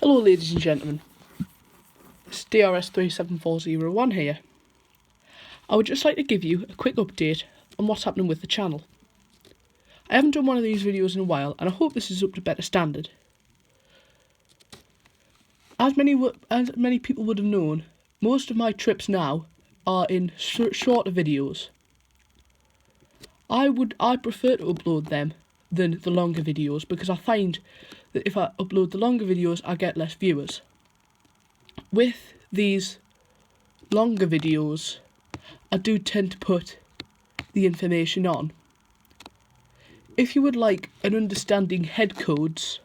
Hello ladies and gentlemen, it's DRS37401 here. I would just like to give you a quick update on what's happening with the channel. I haven't done one of these videos in a while and I hope this is up to better standard. As many people would have known, most of my trips now are in shorter videos. I prefer to upload them than the longer videos because I find that if I upload the longer videos I get less viewers. With these longer videos, I do tend to put the information on. If you would like an understanding head codes,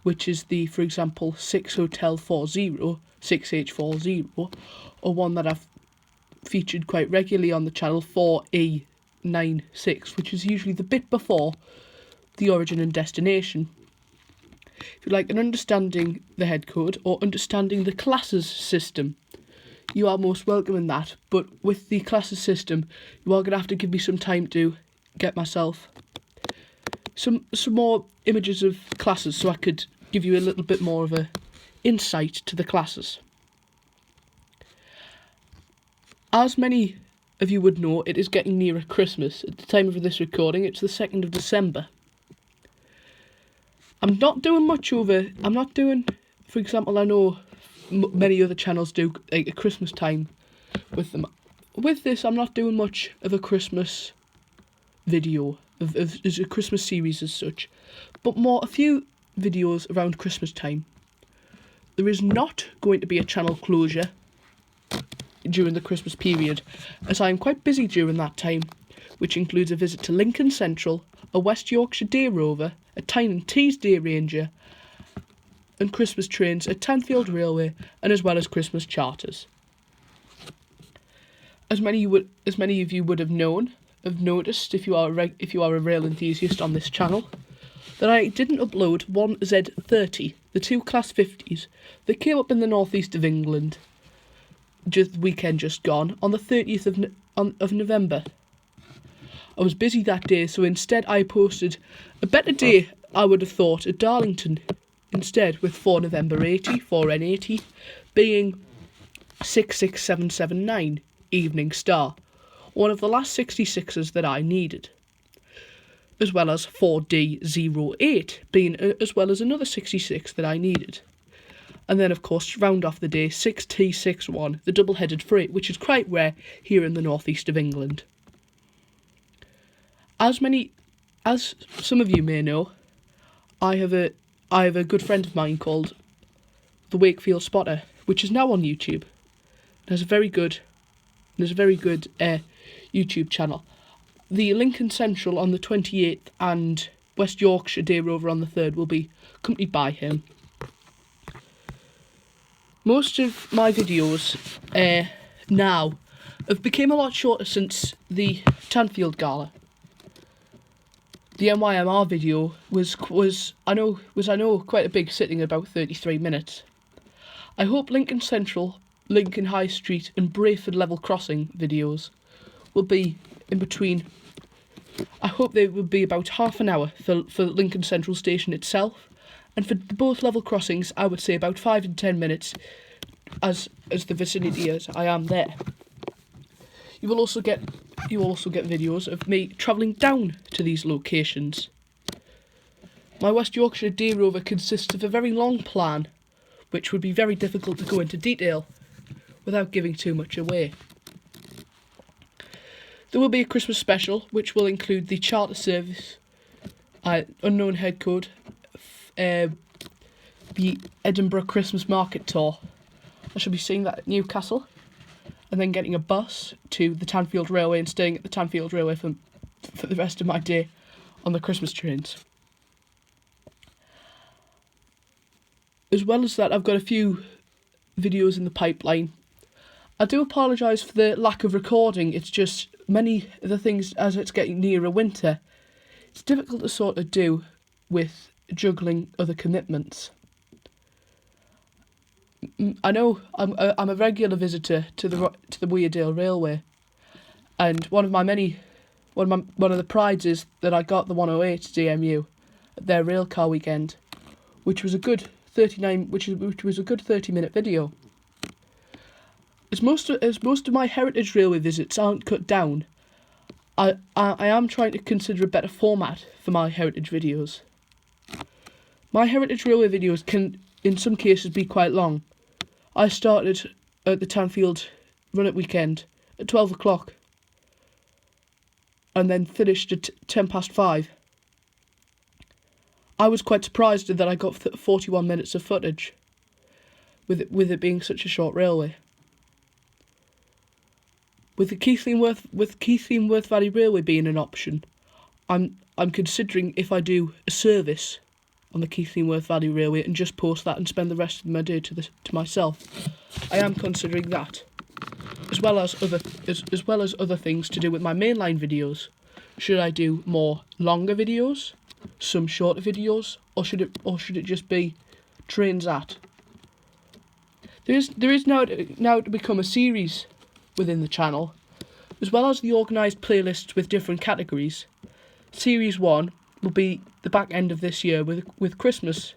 which is the, for example, 6 Hotel 40, 6H40, or one that I've featured quite regularly on the channel, 4E96, which is usually the bit before the origin and destination. If you'd like an understanding the head code or understanding the classes system, you are most welcome in that, but with the classes system you are going to have to give me some time to get myself some more images of classes so I could give you a little bit more of a insight to the classes. As many of you would know, it is getting nearer Christmas. At the time of this recording it's the 2nd of December. I'm not doing, for example, I know many other channels do like a Christmas time with them. With this, I'm not doing much of a Christmas video, as a Christmas series as such, but more a few videos around Christmas time. There is not going to be a channel closure during the Christmas period, as I am quite busy during that time, which includes a visit to Lincoln Central, a West Yorkshire Day Rover, a Tyne and Tees Day Ranger, and Christmas trains at Tanfield Railway, and as well as Christmas charters. As many of you would have noticed if you are a rail enthusiast on this channel, that I didn't upload one Z30, the two Class 50s that came up in the northeast of England just the weekend just gone on the 30th of November. I was busy that day, so instead I posted a better day, I would have thought, at Darlington instead, with 4 November 80, 4N80, being 66779, Evening Star, one of the last 66s that I needed, as well as 4D08, being as well as another 66 that I needed. And then, of course, to round off the day, 6T61, the double-headed freight, which is quite rare here in the northeast of England. As some of you may know, I have a good friend of mine called the Wakefield Spotter, which is now on YouTube. There's a very good YouTube channel. The Lincoln Central on the 28th and West Yorkshire Day Rover on the 3rd will be accompanied by him. Most of my videos now have become a lot shorter since the Tanfield Gala. The NYMR video was I know quite a big, sitting about 33 minutes. I hope Lincoln Central, Lincoln High Street and Brayford Level Crossing videos will be in between. I hope they will be about half an hour for Lincoln Central Station itself, and for both level crossings I would say about 5 and 10 minutes as the vicinity as I am there. You will also get videos of me travelling down to these locations. My West Yorkshire Day Rover consists of a very long plan, which would be very difficult to go into detail without giving too much away. There will be a Christmas special, which will include the charter service, unknown head code, the Edinburgh Christmas Market Tour. I shall be seeing that at Newcastle, and then getting a bus to the Tanfield Railway and staying at the Tanfield Railway for the rest of my day on the Christmas trains. As well as that, I've got a few videos in the pipeline. I do apologise for the lack of recording. It's just many of the things, as it's getting nearer winter, it's difficult to sort of do with juggling other commitments. I know I'm a regular visitor to the Weardale Railway, and one of the prides is that I got the 108 DMU at their railcar weekend, which was a good which was a good 30-minute video. As most of my Heritage Railway visits aren't cut down, I am trying to consider a better format for my heritage videos. My Heritage Railway videos can, in some cases, be quite long. I started at the Tanfield Run It weekend at 12 o'clock and then finished at 5:10. I was quite surprised that I got 41 minutes of footage with it being such a short railway. With Keighley Worth Valley Railway being an option, I'm considering if I do a service on the Keighley Worth Valley Railway and just post that and spend the rest of my day to myself. I am considering that, as well as other things to do with my mainline videos. Should I do more longer videos, some shorter videos, or should it just be trains at? There is now to become a series within the channel, as well as the organised playlists with different categories. Series 1 will be the back end of this year with Christmas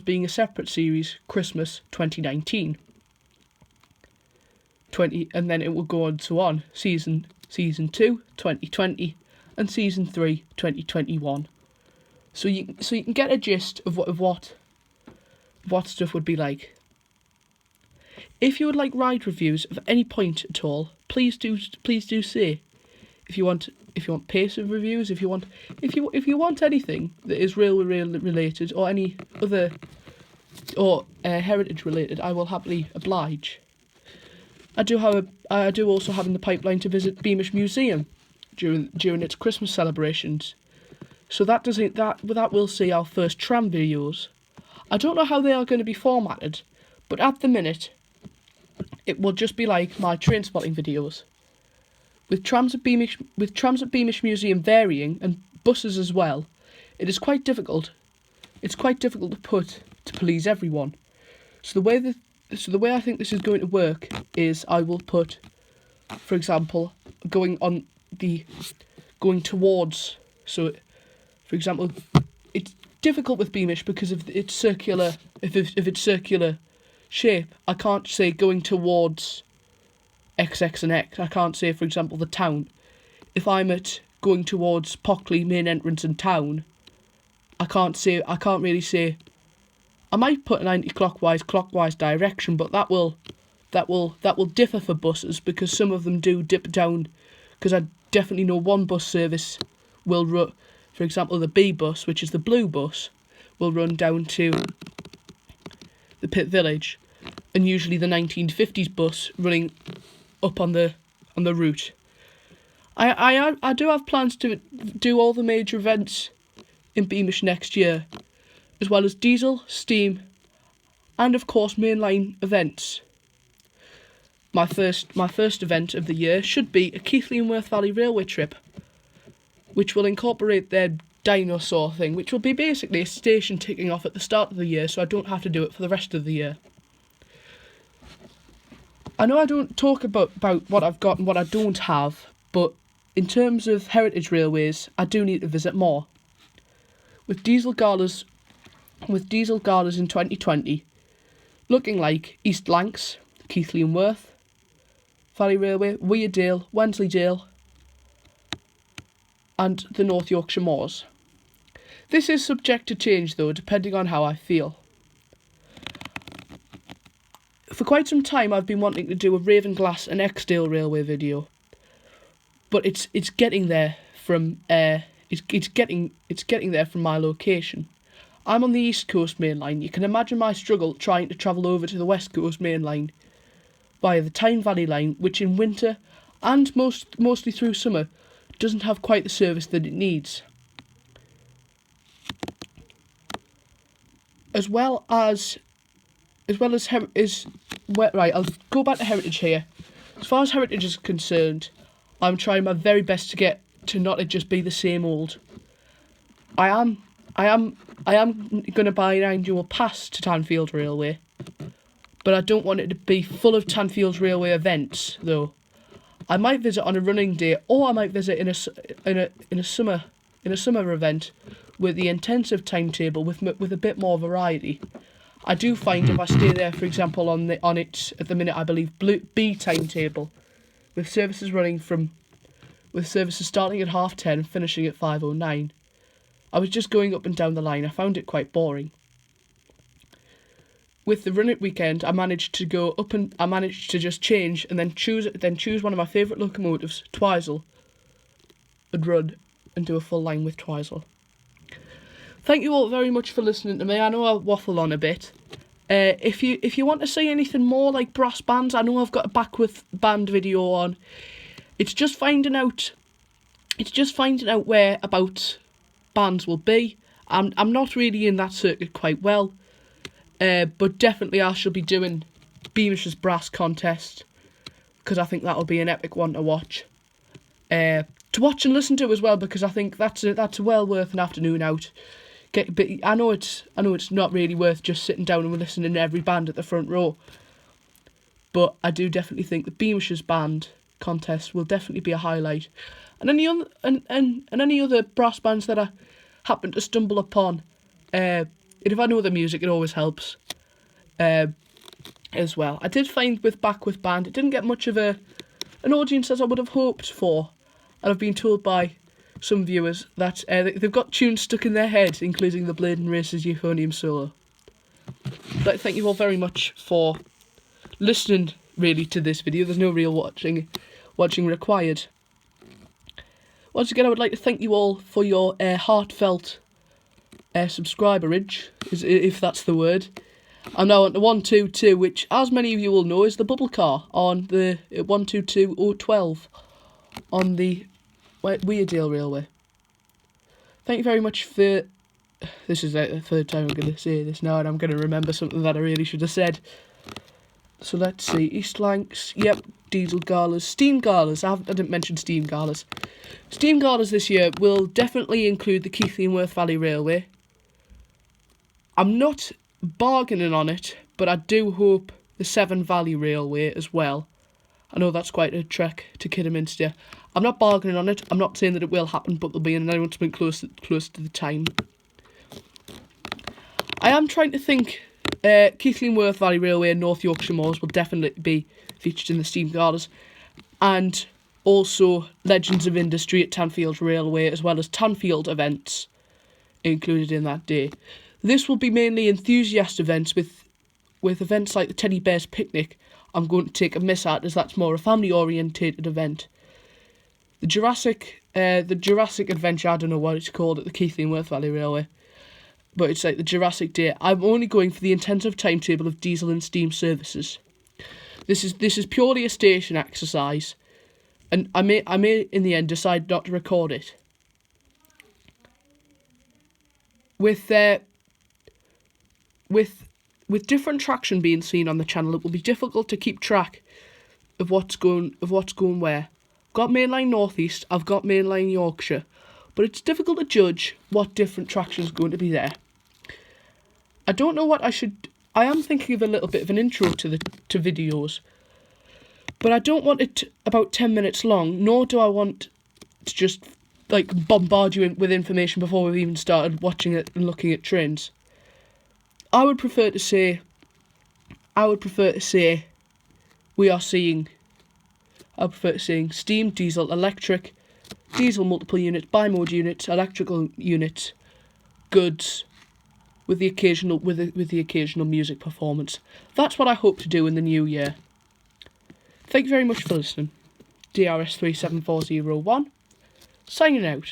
being a separate series, Christmas 2019. And then it will go on season 2 2020 and season 3 2021. So you can get a gist of what stuff would be like. If you would like ride reviews of any point at all, please do say. If you want pace of reviews, if you want anything that is railway related or any other or heritage related, I will happily oblige. I do also have in the pipeline to visit Beamish Museum during its Christmas celebrations. So that will see our first tram videos. I don't know how they are going to be formatted, but at the minute it will just be like my train spotting videos. With trams at Beamish Museum varying and buses as well, it's quite difficult. It's quite difficult to please everyone. So the way I think this is going to work is I will put, for example, going towards. So, for example, it's difficult with Beamish because of its circular. If it's circular shape, I can't say going towards XX and X. I can't say, for example, the town. If I'm going towards Pockley main entrance and town, I can't really say. I might put 90 clockwise direction, but that will differ for buses because some of them do dip down. Because I definitely know one bus service will run, for example, the B bus, which is the blue bus, will run down to the Pit Village, and usually the 1950s bus running up on the route. I do have plans to do all the major events in Beamish next year, as well as diesel, steam, and of course mainline events. My first event of the year should be a Keighley and Worth Valley Railway trip, which will incorporate their dinosaur thing, which will be basically a station ticking off at the start of the year, so I don't have to do it for the rest of the year. I know I don't talk about what I've got and what I don't have, but in terms of heritage railways, I do need to visit more. With diesel galas in 2020, looking like East Lancs, Keighley and Worth Valley Railway, Weardale, Wensleydale, and the North Yorkshire Moors. This is subject to change though, depending on how I feel. For quite some time I've been wanting to do a Ravenglass and Exdale Railway video, but it's getting there from it's getting there from my location. I'm on the East Coast Main Line. You can imagine my struggle trying to travel over to the West Coast Main Line via the Tyne Valley Line, which in winter and mostly through summer doesn't have quite the service that it needs. Right, I'll go back to heritage here. As far as heritage is concerned, I'm trying my very best to get to not just be the same old. I am going to buy an annual pass to Tanfield Railway, but I don't want it to be full of Tanfield Railway events though. I might visit on a running day, or I might visit in a summer event with the intensive timetable with a bit more variety. I do find if I stay there, for example, on it at the minute, I believe B timetable, with services starting at 10:30 and finishing at 5:09. I was just going up and down the line. I found it quite boring. With the run it weekend, I managed to just change and then choose one of my favourite locomotives, Twizel, and run and do a full line with Twizel. Thank you all very much for listening to me. I know I waffle on a bit. If you want to see anything more like brass bands, I know I've got a back with band video on. It's just finding out where about bands will be. I'm not really in that circuit quite well. But definitely I shall be doing Beamish's brass contest, because I think that'll be an epic one to watch. To watch and listen to as well, because I think that's well worth an afternoon out. But I know it's not really worth just sitting down and listening to every band at the front row. But I do definitely think the Beamish's band contest will definitely be a highlight. And any other brass bands that I happen to stumble upon, if I know the music, it always helps. As well, I did find with Back with Band, it didn't get much of an audience as I would have hoped for, and I've been told by some viewers that they've got tunes stuck in their head, including the Blade and Races Euphonium solo. But thank you all very much for listening, really, to this video. There's no real watching required. Once again, I would like to thank you all for your heartfelt subscriberage, if that's the word. I'm now on the 122, which, as many of you will know, is the bubble car on the 122012 on the Weardale Railway. Thank you very much for... This is the third time I'm going to say this now, and I'm going to remember something that I really should have said. So let's see, East Lancs, yep, diesel galas, steam galas. I didn't mention steam galas. Steam galas this year will definitely include the Keighley and Worth Valley Railway. I'm not bargaining on it, but I do hope the Severn Valley Railway as well. I know that's quite a trek to Kidderminster. I'm not bargaining on it. I'm not saying that it will happen, but there'll be an announcement close to the time. I am trying to think. Keighley and Worth Valley Railway and North Yorkshire Moors will definitely be featured in the steam galas, and also Legends of Industry at Tanfield Railway, as well as Tanfield events included in that day. This will be mainly enthusiast events, with events like the Teddy Bears Picnic I'm going to take a miss at, as that's more a family-orientated event. The Jurassic Adventure, I don't know what it's called at the Keighley and Worth Valley Railway, but it's like the Jurassic Day. I'm only going for the intensive timetable of diesel and steam services. This is purely a station exercise, and I may in the end decide not to record it. With different traction being seen on the channel, it will be difficult to keep track of what's going where. I've got mainline Northeast, I've got mainline Yorkshire, but it's difficult to judge what different traction is going to be there. I don't know what I should. I am thinking of a little bit of an intro to videos, but I don't want it about 10 minutes long, nor do I want to just like bombard you with information before we've even started watching it and looking at trains. I would prefer to say we are seeing. I prefer seeing steam, diesel, electric, diesel multiple units, bi-mode units, electrical units, goods, with the occasional music performance. That's what I hope to do in the new year. Thank you very much for listening. DRS 37401, signing out.